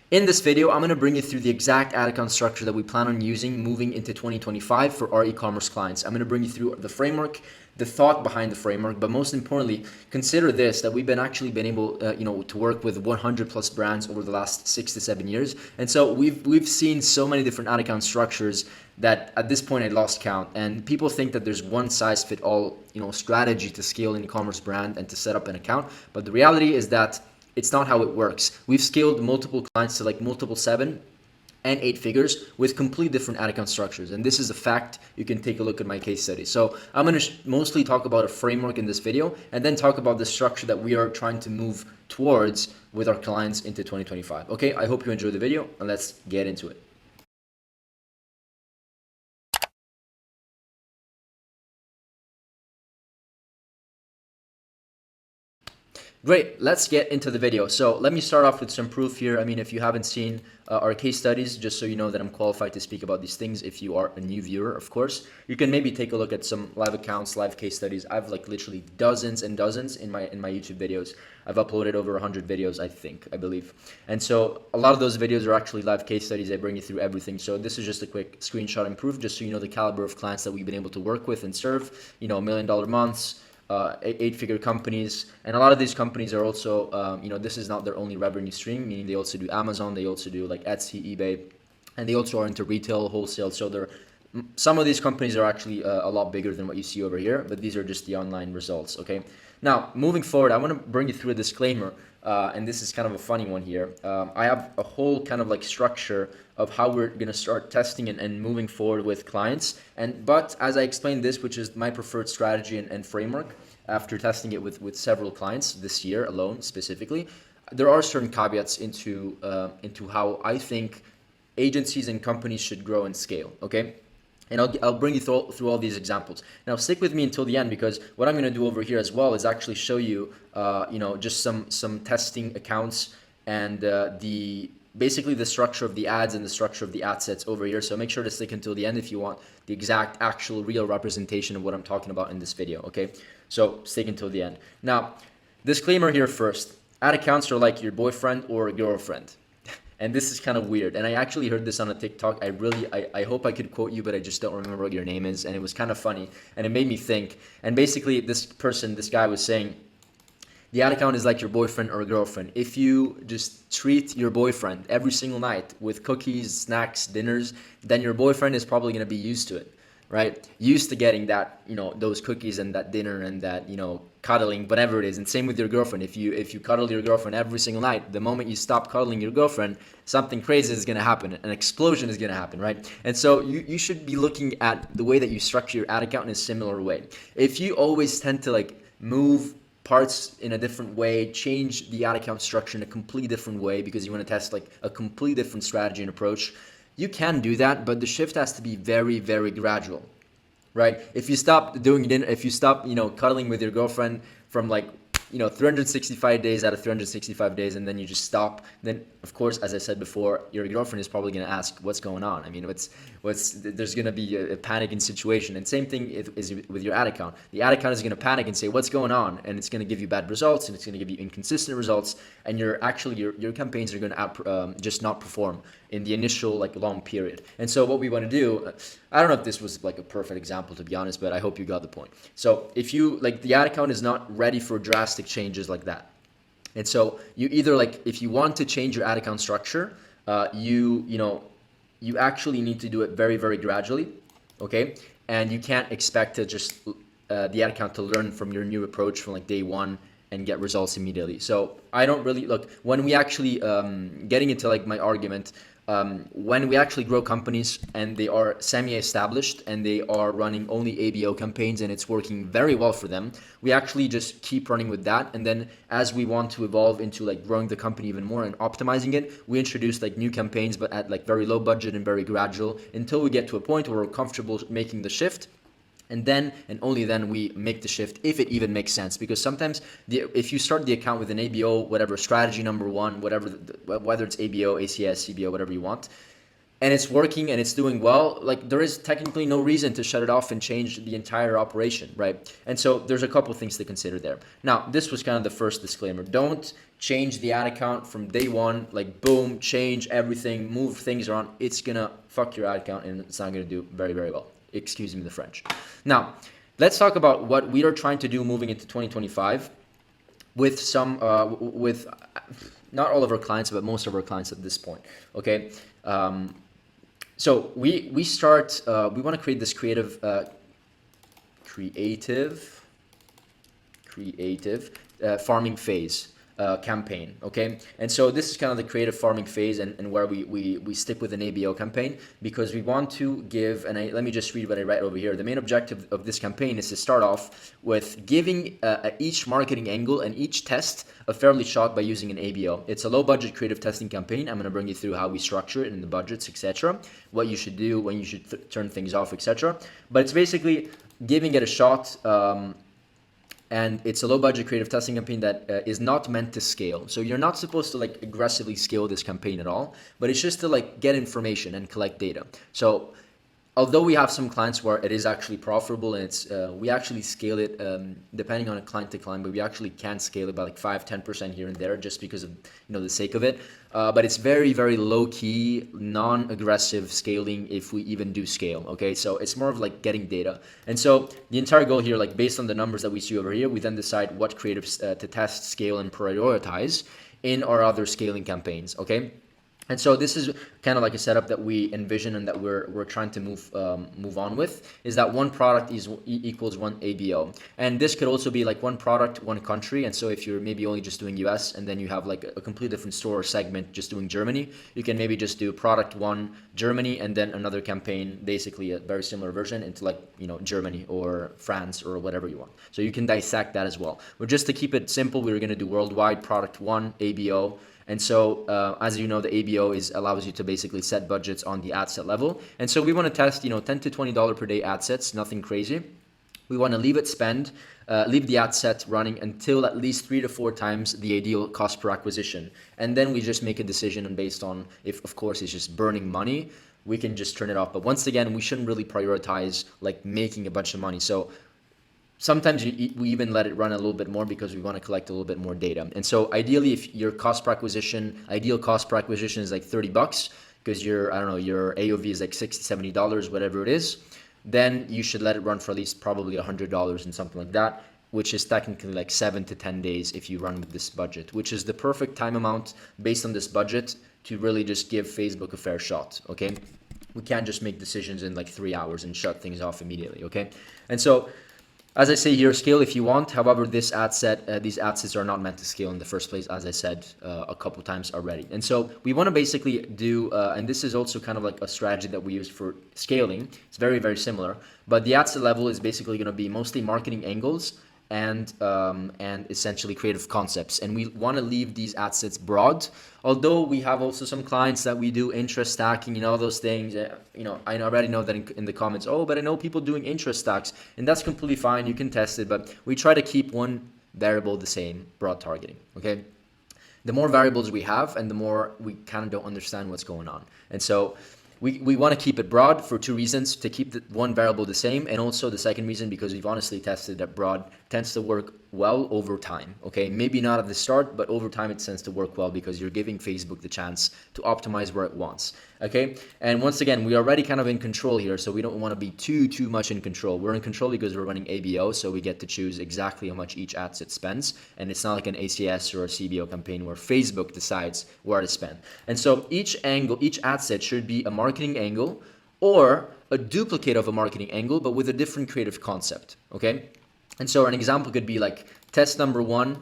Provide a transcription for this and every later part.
In this video, I'm going to bring you through the exact ad account structure that we plan on using moving into 2025 for our e-commerce clients. I'm going to bring you through the framework, the thought behind the framework, but most importantly, consider this, that we've been able, to work with 100 plus brands over the last 6 to 7 years. And so we've seen so many different ad account structures that at this point I lost count. And people think that there's one size fit all, strategy to scale an e-commerce brand and to set up an account. But the reality is that it's not how it works. We've scaled multiple clients to like multiple 7 and 8 figures with complete different ad account structures. And this is a fact. You can take a look at my case study. So I'm going to mostly talk about a framework in this video and then talk about the structure that we are trying to move towards with our clients into 2025. Okay, I hope you enjoy the video and let's get into it. Great, let's get into the video. So let me start off with some proof here. I mean, if you haven't seen our case studies, just so you know that I'm qualified to speak about these things. If you are a new viewer, of course, you can maybe take a look at some live accounts, live case studies. I've like literally dozens and dozens in my YouTube videos. I've uploaded over 100 videos, I believe. And so a lot of those videos are actually live case studies. I bring you through everything. So this is just a quick screenshot and proof, just so you know the caliber of clients that we've been able to work with and serve, $1 million months, 8-figure companies, and a lot of these companies are also, this is not their only revenue stream, meaning they also do Amazon, they also do like Etsy, eBay, and they also are into retail, wholesale. So some of these companies are actually a lot bigger than what you see over here, but these are just the online results. Okay. Now, moving forward, I want to bring you through a disclaimer, and this is kind of a funny one here. I have a whole kind of like structure of how we're going to start testing and moving forward with clients. But as I explained this, which is my preferred strategy and framework, after testing it with several clients this year alone specifically, there are certain caveats into how I think agencies and companies should grow and scale. Okay. And I'll bring you through all these examples. Now stick with me until the end, because what I'm going to do over here as well is actually show you, just some testing accounts and basically the structure of the ads and the structure of the ad sets over here. So make sure to stick until the end if you want the exact, actual, real representation of what I'm talking about in this video. Okay, so stick until the end. Now, disclaimer here first: ad accounts are like your boyfriend or girlfriend. And this is kind of weird. And I actually heard this on a TikTok. I hope I could quote you, but I just don't remember what your name is. And it was kind of funny. And it made me think. And basically, this guy was saying, the ad account is like your boyfriend or girlfriend. If you just treat your boyfriend every single night with cookies, snacks, dinners, then your boyfriend is probably going to be used to it, right? Used to getting that, those cookies and that dinner and that, cuddling, whatever it is. And same with your girlfriend. If you cuddle your girlfriend every single night, the moment you stop cuddling your girlfriend, something crazy is going to happen. An explosion is going to happen, right? And so you should be looking at the way that you structure your ad account in a similar way. If you always tend to like move parts in a different way, change the ad account structure in a completely different way because you want to test like a completely different strategy and approach, you can do that, but the shift has to be very, very gradual. Right? If you stop cuddling with your girlfriend from 365 days out of 365 days, and then you just stop, then of course, as I said before, your girlfriend is probably going to ask, what's going on? I mean, there's going to be a panicking situation. And same thing is with your ad account. The ad account is going to panic and say, what's going on? And it's going to give you bad results, and it's going to give you inconsistent results, and your campaigns are going to just not perform in the initial long period. And so what we want to do, I don't know if this was like a perfect example, to be honest, but I hope you got the point. So if you the ad account is not ready for drastic changes like that. And so you either if you want to change your ad account structure, you actually need to do it very, very gradually. Okay. And you can't expect to just the ad account to learn from your new approach from day one and get results immediately. So I don't really when we actually getting into my argument, when we actually grow companies and they are semi-established and they are running only ABO campaigns and it's working very well for them, we actually just keep running with that. And then as we want to evolve into growing the company even more and optimizing it, we introduce new campaigns, but at very low budget and very gradual until we get to a point where we're comfortable making the shift. And then and only then we make the shift, if it even makes sense. Because sometimes if you start the account with an ABO, whatever strategy number one, whether it's ABO, ACS, CBO, whatever you want, and it's working and it's doing well, like there is technically no reason to shut it off and change the entire operation, right? And so there's a couple things to consider there. Now, this was kind of the first disclaimer. Don't change the ad account from day one, like boom, change everything, move things around. It's gonna fuck your ad account and it's not gonna do very, very well. Excuse me the French. Now, let's talk about what we are trying to do moving into 2025 with some, with not all of our clients, but most of our clients at this point, okay? So we start, we want to create this creative farming phase campaign, okay? And so this is kind of the creative farming phase, and where we stick with an ABO campaign, because we want to give, and let me just read what I write over here. The main objective of this campaign is to start off with giving each marketing angle and each test a fairly shot by using an ABO. It's a low budget creative testing campaign. I'm going to bring you through how we structure it and the budgets, etc., what you should do, when you should turn things off, etc. But it's basically giving it a shot, and it's a low budget creative testing campaign that is not meant to scale. So you're not supposed to like aggressively scale this campaign at all, but it's just to like get information and collect data. So although we have some clients where it is actually profitable, and it's we actually scale it depending on a client to client, but we actually can scale it by like 5-10% here and there, just because of the sake of it. But it's very, very low key, non-aggressive scaling, if we even do scale. Okay, so it's more of like getting data. And so the entire goal here, like based on the numbers that we see over here, we then decide what creatives to test, scale, and prioritize in our other scaling campaigns. Okay. And so this is kind of like a setup that we envision and that we're trying to move on with, is that one product equals one ABO. And this could also be like one product, one country. And so if you're maybe only just doing US, and then you have like a completely different store segment just doing Germany, you can maybe just do product one Germany, and then another campaign, basically a very similar version, into like Germany or France or whatever you want. So you can dissect that as well. But just to keep it simple, we're going to do worldwide product one ABO. And so, as you know, the ABO allows you to basically set budgets on the ad set level. And so we want to test, $10 to $20 per day ad sets, nothing crazy. We want to leave the ad set running until at least 3 to 4 times the ideal cost per acquisition. And then we just make a decision, and based on if, of course, it's just burning money, we can just turn it off. But once again, we shouldn't really prioritize like making a bunch of money. So sometimes we even let it run a little bit more because we want to collect a little bit more data. And so ideally, if your ideal cost per acquisition is like $30, because your AOV is like $60, $70, whatever it is, then you should let it run for at least probably $100 and something like that, which is technically like 7 to 10 days if you run with this budget, which is the perfect time amount based on this budget to really just give Facebook a fair shot, okay? We can't just make decisions in like 3 hours and shut things off immediately, okay? And so, as I say here, scale if you want. However, these ad sets are not meant to scale in the first place, as I said a couple times already. And so we want to basically do, and this is also kind of like a strategy that we use for scaling. It's very, very similar. But the ad set level is basically going to be mostly marketing angles and essentially creative concepts. And we want to leave these ad sets broad. Although we have also some clients that we do interest stacking and all those things. I already know that in the comments, but I know people doing interest stacks, and that's completely fine. You can test it, but we try to keep one variable the same, broad targeting, okay? The more variables we have, and the more we kind of don't understand what's going on. And so we want to keep it broad for 2 reasons: to keep the one variable the same, and also the second reason because we've honestly tested that broad tends to work well over time, okay? Maybe not at the start, but over time it tends to work well because you're giving Facebook the chance to optimize where it wants, okay? And once again, we are already kind of in control here, so we don't want to be too much in control. We're in control because we're running ABO, so we get to choose exactly how much each ad set spends, and it's not like an ACS or a CBO campaign where Facebook decides where to spend. And so each ad set should be a marketing angle or a duplicate of a marketing angle, but with a different creative concept, okay? And so an example could be like test number 1,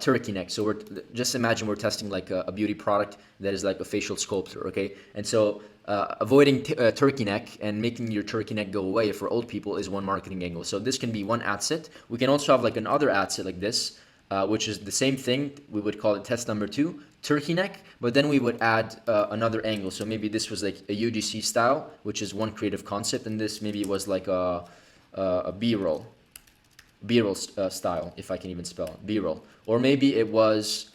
turkey neck. So just imagine we're testing like a beauty product that is like a facial sculptor, okay? And so avoiding turkey neck and making your turkey neck go away for old people is one marketing angle. So this can be one ad set. We can also have like another ad set like this, which is the same thing. We would call it test number 2, turkey neck, but then we would add another angle. So maybe this was like a UGC style, which is one creative concept, and this maybe was like a B-roll style, if I can even spell B-roll. Or maybe it was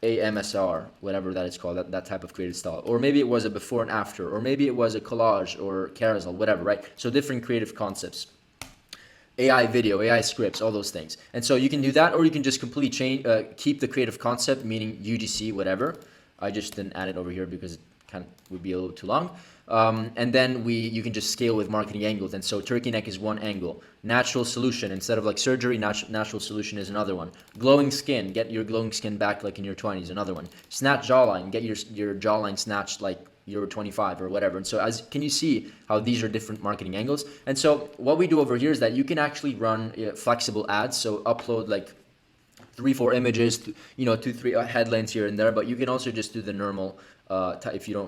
AMSR, whatever that is called, that type of creative style. Or maybe it was a before and after, or maybe it was a collage or carousel, whatever, right? So different creative concepts. AI video, AI scripts, all those things. And so you can do that, or you can just completely change, keep the creative concept, meaning UGC, whatever. I just didn't add it over here because it kind of would be a little too long. And then you can just scale with marketing angles. And so turkey neck is one angle. Natural solution, instead of like surgery, natural solution is another one. Glowing skin, get your glowing skin back like in your 20s, another one. Snatch jawline, get your jawline snatched like you're 25 or whatever. And so can you see how these are different marketing angles? And so what we do over here is that you can actually run flexible ads. So upload like 3-4 images, 2-3 headlines here and there, but you can also just do the normal if you're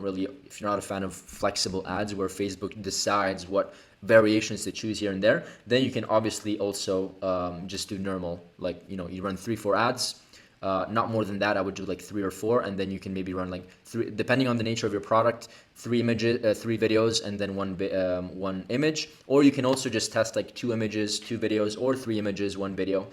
not a fan of flexible ads where Facebook decides what variations to choose here and there. Then you can obviously also just do normal, like you run 3-4 ads. Not more than that. I would do like 3 or 4, and then you can maybe run like 3, depending on the nature of your product, 3 images, 3 videos, and then one image. Or you can also just test like 2 images, 2 videos, or 3 images, 1 video.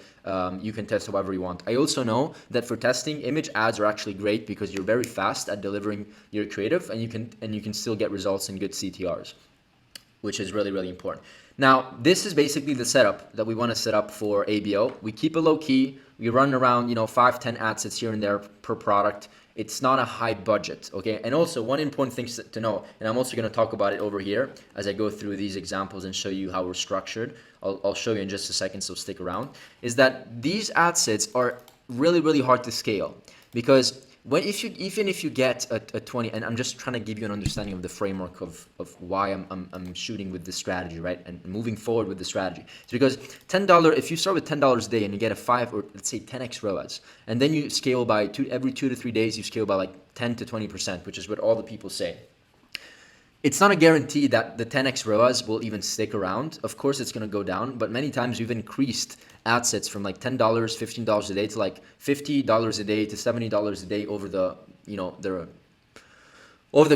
You can test however you want. I also know that for testing, image ads are actually great because you're very fast at delivering your creative, and you can still get results and good CTRs, which is really, really important. Now, this is basically the setup that we want to set up for ABO. We keep it low key. We run around, 5-10 ad sets here and there per product. It's not a high budget, okay? And also, one important thing to know, and I'm also going to talk about it over here as I go through these examples and show you how we're structured. I'll show you in just a second, so stick around. Is that these ad sets are really, really hard to scale because even if you get a 20, and I'm just trying to give you an understanding of the framework of why I'm shooting with this strategy, right, and moving forward with the strategy. It's because $10, if you start with $10 a day and you get a 5 or let's say 10x ROAS, and then you scale by every 2 to 3 days, you scale by like 10 to 20%, which is what all the people say. It's not a guarantee that the 10x ROAS will even stick around. Of course, it's going to go down, but many times we've increased ad sets from like $10, $15 a day to like $50 a day to $70 a day over the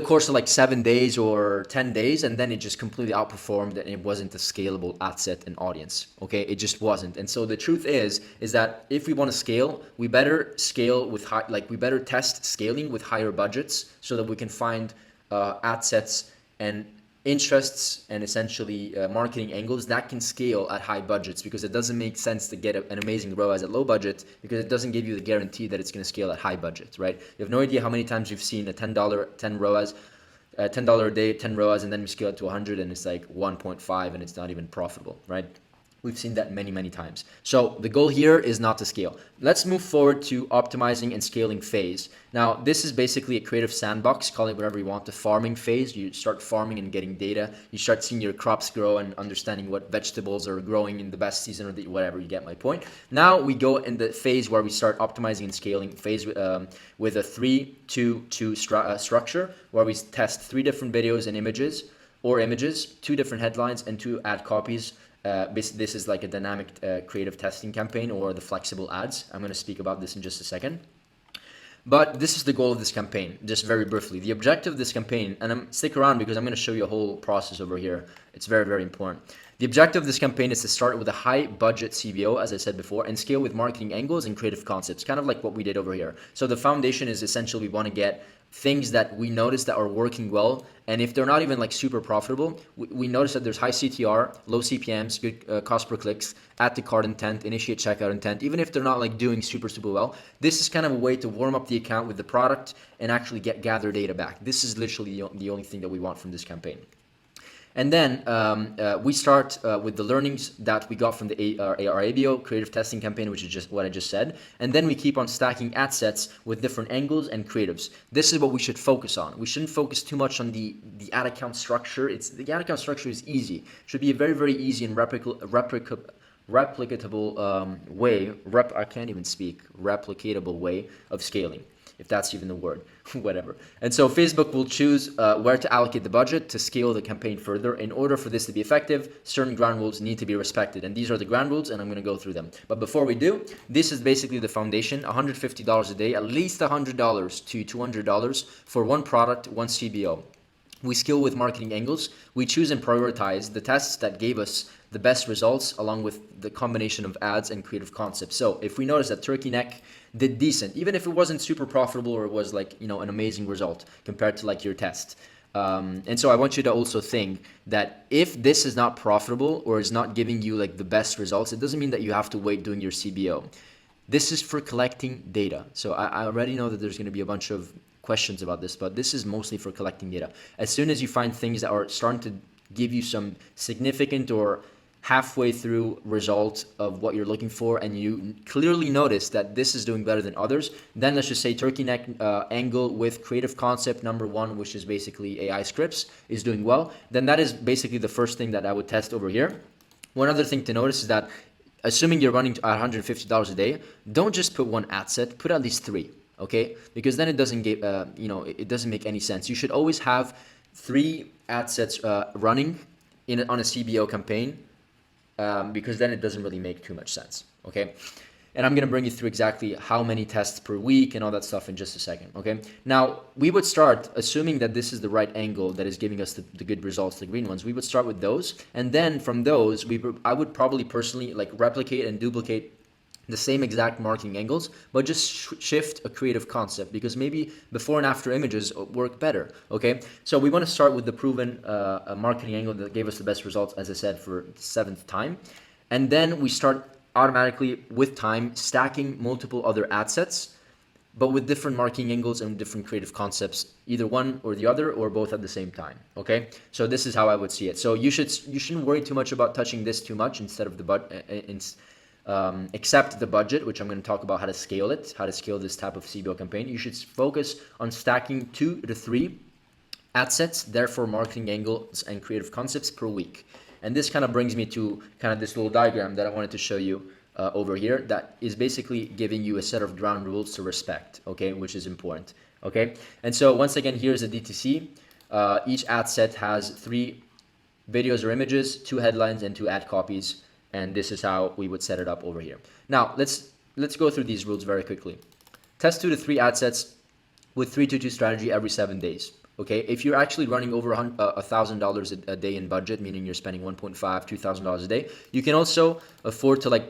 course of like 7 days or 10 days, and then it just completely outperformed and it wasn't a scalable ad set and audience. Okay, it just wasn't. And so the truth is that if we want to scale, we better scale with we better test scaling with higher budgets so that we can find ad sets and interests and essentially marketing angles that can scale at high budgets, because it doesn't make sense to get an amazing ROAS at low budget because it doesn't give you the guarantee that it's going to scale at high budget, right? You have no idea how many times you've seen a $10 ROAS, $10 a day, 10 ROAS, and then we scale it to 100 and it's like 1.5 and it's not even profitable, right? We've seen that many, many times. So the goal here is not to scale. Let's move forward to optimizing and scaling phase. Now, this is basically a creative sandbox, call it whatever you want, the farming phase. You start farming and getting data. You start seeing your crops grow and understanding what vegetables are growing in the best season or whatever, you get my point. Now we go in the phase where we start optimizing and scaling phase with a 3-2-2 structure, where we test 3 different videos and images, 2 different headlines, and 2 ad copies. This is like a dynamic creative testing campaign, or the flexible ads. I'm going to speak about this in just a second. But this is the goal of this campaign, just very briefly. The objective of this campaign, and stick around because I'm going to show you a whole process over here. It's very, very important. The objective of this campaign is to start with a high budget CBO, as I said before, and scale with marketing angles and creative concepts, kind of like what we did over here. So the foundation is essentially we want to get things that we notice that are working well, and if they're not even like super profitable, we notice that there's high CTR, low CPMs, good cost per clicks, add to cart intent, initiate checkout intent. Even if they're not like doing super well, this is kind of a way to warm up the account with the product and actually gather data back. This is literally the only thing that we want from this campaign. And then we start with the learnings that we got from our ABO creative testing campaign, which is just what I just said. And then we keep on stacking ad sets with different angles and creatives. This is what we should focus on. We shouldn't focus too much on the ad account structure. The ad account structure is easy. It should be a very, very easy and replicatable way. I can't even speak. Replicatable way of scaling, if that's even the word, whatever. And so Facebook will choose where to allocate the budget to scale the campaign further. In order for this to be effective, certain ground rules need to be respected. And these are the ground rules, and I'm going to go through them. But before we do, this is basically the foundation, $150 a day, at least $100 to $200 for one product, one CBO. we skill with marketing angles. We choose and prioritize the tests that gave us the best results along with the combination of ads and creative concepts. So if we notice that turkey neck did decent, even if it wasn't super profitable or it was like, an amazing result compared to like your test. And so I want you to also think that if this is not profitable or is not giving you like the best results, it doesn't mean that you have to wait doing your CBO. This is for collecting data. So I already know that there's going to be a bunch of questions about this, but this is mostly for collecting data. As soon as you find things that are starting to give you some significant or halfway through result of what you're looking for, and you clearly notice that this is doing better than others, then let's just say turkey neck angle with creative concept number 1, which is basically AI scripts, is doing well, then that is basically the first thing that I would test over here. One other thing to notice is that assuming you're running at $150 a day, don't just put one ad set, put at least 3, okay? Because then it doesn't get, it doesn't make any sense. You should always have 3 ad sets running on a CBO campaign, because then it doesn't really make too much sense, okay? And I'm gonna bring you through exactly how many tests per week and all that stuff in just a second, okay? Now, we would start, assuming that this is the right angle that is giving us the good results, the green ones, we would start with those. And then from those, I would probably personally like replicate and duplicate the same exact marketing angles, but just shift a creative concept, because maybe before and after images work better, okay? So we want to start with the proven marketing angle that gave us the best results, as I said, for the 7th time. And then we start automatically with time stacking multiple other ad sets, but with different marketing angles and different creative concepts, either one or the other or both at the same time, okay? So this is how I would see it. So you shouldn't worry too much about touching this too much instead of except the budget, which I'm going to talk about how to scale it, how to scale this type of CBO campaign. You should focus on stacking 2 to 3 ad sets, therefore marketing angles and creative concepts per week. And this kind of brings me to kind of this little diagram that I wanted to show you over here, that is basically giving you a set of ground rules to respect, okay, which is important, okay? And so once again, here's a DTC. Each ad set has 3 videos or images, 2 headlines, and 2 ad copies. And this is how we would set it up over here. Now, let's go through these rules very quickly. Test 2 to 3 ad sets with 3-2 strategy every 7 days. Okay, if you're actually running over $1,000 a day in budget, meaning you're spending $1,500, $2,000 a day, you can also afford to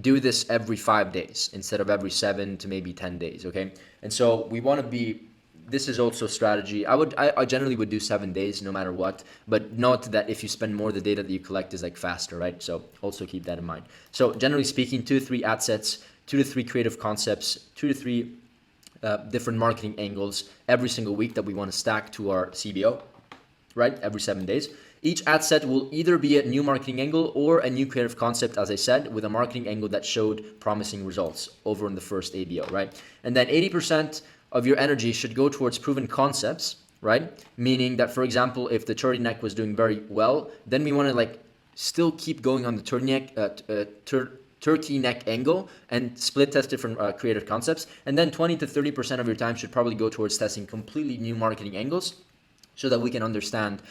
do this every 5 days instead of every 7 to maybe 10 days. Okay, and so we want to be. This is also strategy. I generally would do 7 days no matter what, but note that if you spend more, the data that you collect is like faster, right? So also keep that in mind. So generally speaking, 2 to 3 ad sets, 2 to 3 creative concepts, 2 to 3 different marketing angles every single week that we want to stack to our CBO, right? Every 7 days. Each ad set will either be a new marketing angle or a new creative concept, as I said, with a marketing angle that showed promising results over in the first ABO, right? And then 80% of your energy should go towards proven concepts, right? Meaning that, for example, if the turkey neck was doing very well, then we want to still keep going on the turkey neck angle and split test different creative concepts. And then 20 to 30% of your time should probably go towards testing completely new marketing angles, so that we can understand,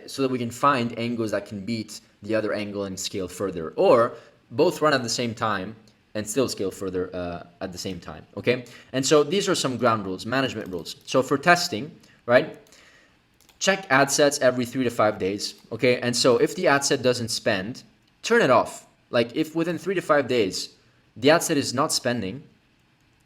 so that we can find angles that can beat the other angle and scale further, or both run at the same time and still scale further at the same time, okay? And so these are some ground rules, management rules. So for testing, right, check ad sets every 3 to 5 days, okay? And so if the ad set doesn't spend, turn it off. Like if within 3 to 5 days, the ad set is not spending,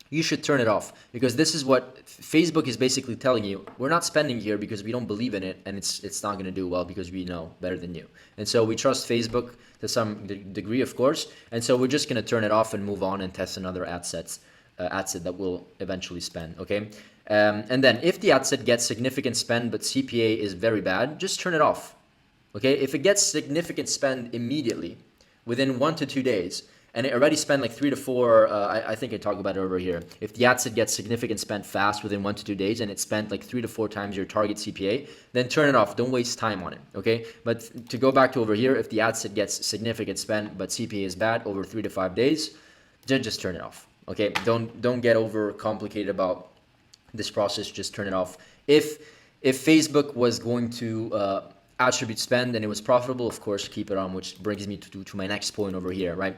you should turn it off, because this is what Facebook is basically telling you. We're not spending here because we don't believe in it, and it's not going to do well because we know better than you. And so we trust Facebook to some degree, of course, and so we're just going to turn it off and move on and test another ad set that will eventually spend, okay? And then if the ad set gets significant spend but CPA is very bad, just turn it off, okay? If it gets significant spend immediately within 1 to 2 days, and it already spent like 3 to 4, I think I talked about it over here. If the ad set gets significant spend fast within 1 to 2 days and it spent like 3 to 4 times your target CPA, then turn it off. Don't waste time on it, okay? But to go back to over here, if the ad set gets significant spend but CPA is bad over 3 to 5 days, then just turn it off, okay? Don't get over complicated about this process. Just turn it off. If Facebook was going to attribute spend and it was profitable, of course, keep it on, which brings me to my next point over here, right?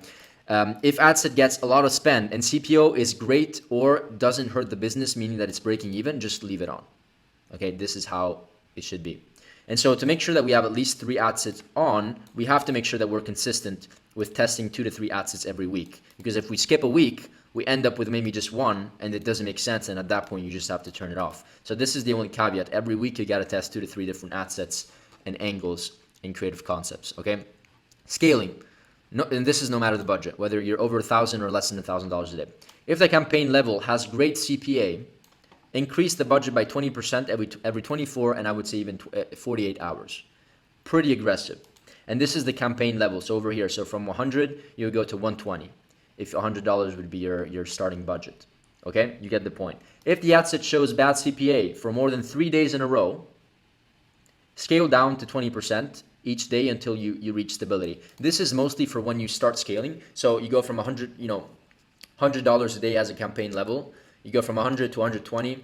If ad set gets a lot of spend and CPO is great or doesn't hurt the business, meaning that it's breaking even, just leave it on. Okay, this is how it should be. And so to make sure that we have at least 3 ad sets on, we have to make sure that we're consistent with testing 2 to 3 ad sets every week. Because if we skip a week, we end up with maybe just one and it doesn't make sense. And at that point, you just have to turn it off. So this is the only caveat. Every week, you got to test 2 to 3 different ad sets and angles in creative concepts. Okay. Scaling. No, and this is no matter the budget, whether you're over $1,000 or less than $1,000 a day. If the campaign level has great CPA, increase the budget by 20% every 24 and I would say even 48 hours. Pretty aggressive. And this is the campaign level. So over here, so from 100, you would go to 120. If $100 would be your starting budget. Okay, you get the point. If the ad set shows bad CPA for more than 3 days in a row, scale down to 20% each day until you reach stability. This is mostly for when you start scaling. So you go from $100 a day as a campaign level. You go from 100 to 120.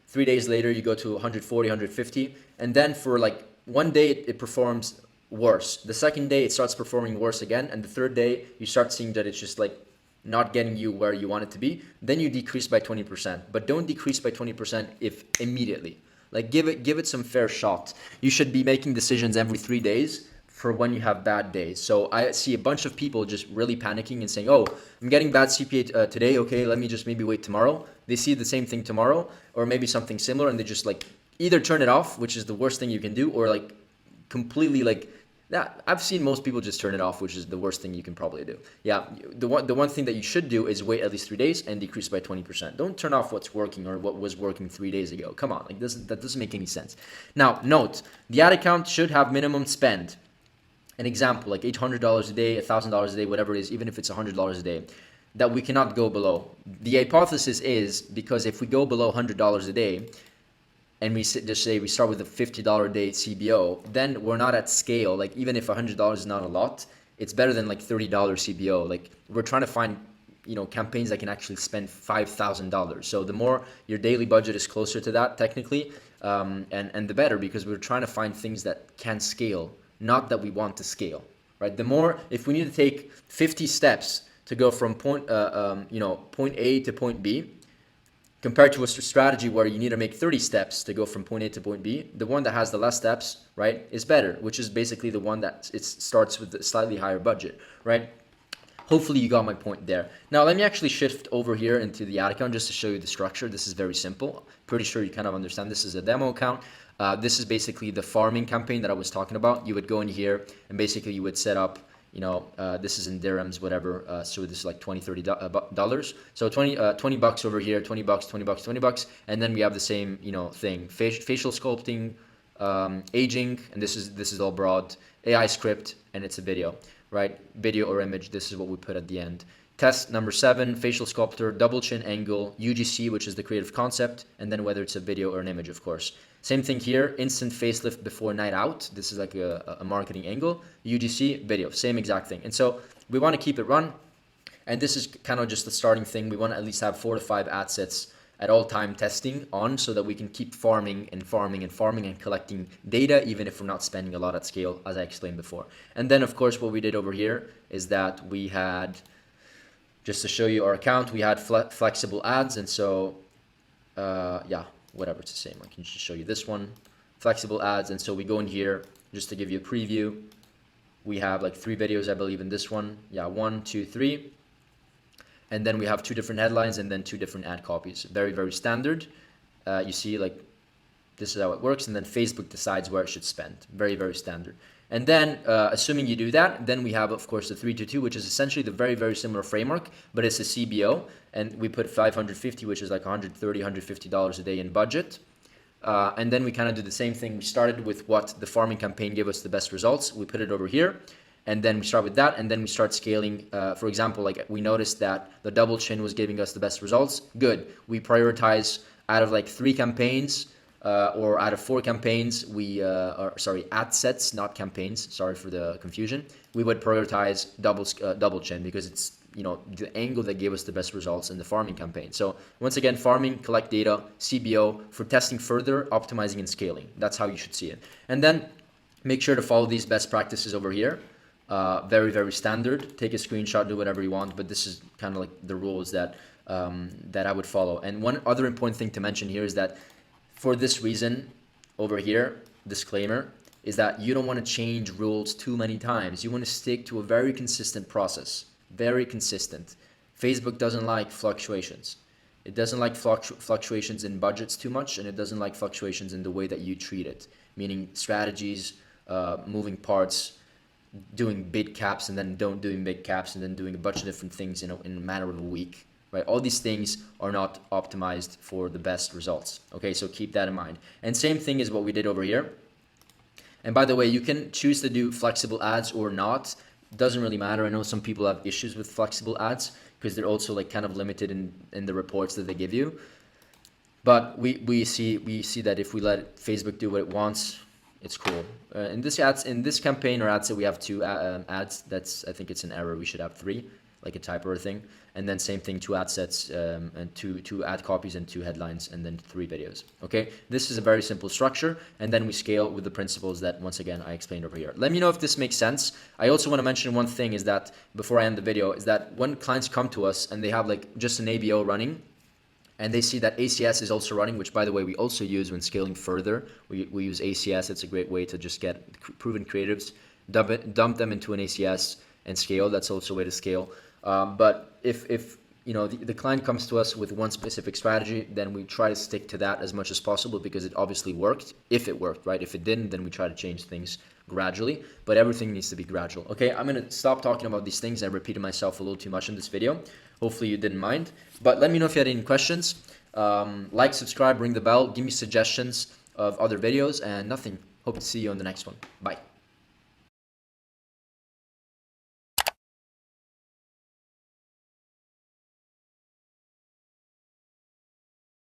3 days later, you go to 140, 150. And then for like one day, it performs worse. The second day, it starts performing worse again. And the third day, you start seeing that it's just like not getting you where you want it to be. Then you decrease by 20%. But don't decrease by 20% if immediately. Like give it some fair shot. You should be making decisions every 3 days for when you have bad days. So I see a bunch of people just really panicking and saying, oh, I'm getting bad CPA today. Okay, let me just maybe wait tomorrow. They see the same thing tomorrow or maybe something similar and they just like either turn it off, which is the worst thing you can do, or like completely like that. I've seen most people just turn it off, which is the worst thing you can probably do. Yeah, the one thing that you should do is wait at least 3 days and decrease by 20%. Don't turn off what's working or what was working 3 days ago. Come on, like that doesn't make any sense. Now, note, the ad account should have minimum spend. An example, like $800 a day, $1,000 a day, whatever it is, even if it's $100 a day, that we cannot go below. The hypothesis is because if we go below $100 a day, and we just say we start with a $50 a day CBO, then we're not at scale. Like even if $100 is not a lot, it's better than like $30 CBO. Like we're trying to find, campaigns that can actually spend $5,000. So the more your daily budget is closer to that technically, and the better, because we're trying to find things that can scale, not that we want to scale, right? The more, if we need to take 50 steps to go from point A to point B, compared to a strategy where you need to make 30 steps to go from point A to point B, the one that has the less steps, right, is better, which is basically the one that it starts with a slightly higher budget, right? Hopefully you got my point there. Now let me actually shift over here into the ad account just to show you the structure. This is very simple. Pretty sure you kind of understand. This is a demo account. This is basically the farming campaign that I was talking about. You would go in here and basically you would set up, this is in dirhams, whatever. So this is like $20, $30. So 20 bucks over here, 20 bucks, 20 bucks, 20 bucks. And then we have the same, thing, facial sculpting, aging, and this is all broad, AI script, and it's a video, right? Video or image. This is what we put at the end. Test number 7, facial sculptor, double chin angle, UGC, which is the creative concept, and then whether it's a video or an image, of course. Same thing here, instant facelift before night out. This is like a marketing angle. UGC, video, same exact thing. And so we want to keep it run. And this is kind of just the starting thing. We want to at least have 4 to 5 ad sets at all time testing on so that we can keep farming and collecting data, even if we're not spending a lot at scale, as I explained before. And then, of course, what we did over here is that we had, just to show you our account, we had flexible ads. And so, whatever, it's the same. I can just show you this one, flexible ads. And so we go in here just to give you a preview. We have like 3 videos, I believe, in this one. Yeah, 1, 2, 3. And then we have 2 different headlines and then 2 different ad copies. Very, very standard. You see, like, this is how it works. And then Facebook decides where it should spend. Very, very standard. And then, assuming you do that, then we have, of course, the 3-2-2, which is essentially the very, very similar framework, but it's a CBO. And we put 550, which is like $130, $150 a day in budget. And then we kind of do the same thing. We started with what the farming campaign gave us the best results. We put it over here. And then we start with that, and then we start scaling. For example, like we noticed that the double chin was giving us the best results. Good. We prioritize out of like 3 campaigns, or out of 4 campaigns, ad sets, not campaigns. Sorry for the confusion. We would prioritize double chin because it's the angle that gave us the best results in the farming campaign. So once again, farming, collect data, CBO for testing further, optimizing and scaling. That's how you should see it. And then make sure to follow these best practices over here. Very, very standard. Take a screenshot, do whatever you want, but this is kind of like the rules that I would follow. And one other important thing to mention here is that for this reason over here, disclaimer is that you don't want to change rules too many times. You want to stick to a very consistent process, very consistent. Facebook doesn't like fluctuations. It doesn't like fluctuations in budgets too much, and it doesn't like fluctuations in the way that you treat it, meaning strategies, moving parts, doing bid caps and then don't doing bid caps and then doing a bunch of different things in a matter of a week, right? All these things are not optimized for the best results. Okay, so keep that in mind. And same thing is what we did over here. And by the way, you can choose to do flexible ads or not. It doesn't really matter. I know some people have issues with flexible ads because they're also like kind of limited in the reports that they give you. But we see that if we let Facebook do what it wants, it's cool. In this campaign or ad set, we have 2 ads. I think it's an error. We should have 3, like a typo or thing. And then same thing, 2 ad sets and two ad copies and 2 headlines and then 3 videos. Okay, this is a very simple structure, and then we scale with the principles that once again I explained over here. Let me know if this makes sense. I also want to mention one thing is that before I end the video is that when clients come to us and they have like just an ABO running, and they see that ACS is also running, which by the way we also use when scaling further. We use ACS. It's a great way to just get proven creatives, dump them into an ACS and scale. That's also a way to scale. But if you know the client comes to us with one specific strategy, then we try to stick to that as much as possible because it obviously worked. If it worked, right? If it didn't, then we try to change things gradually, but everything needs to be gradual. Okay, I'm gonna stop talking about these things. I repeated myself a little too much in this video. Hopefully you didn't mind, but let me know if you had any questions. Like, subscribe, ring the bell, give me suggestions of other videos, and nothing. Hope to see you on the next one. Bye.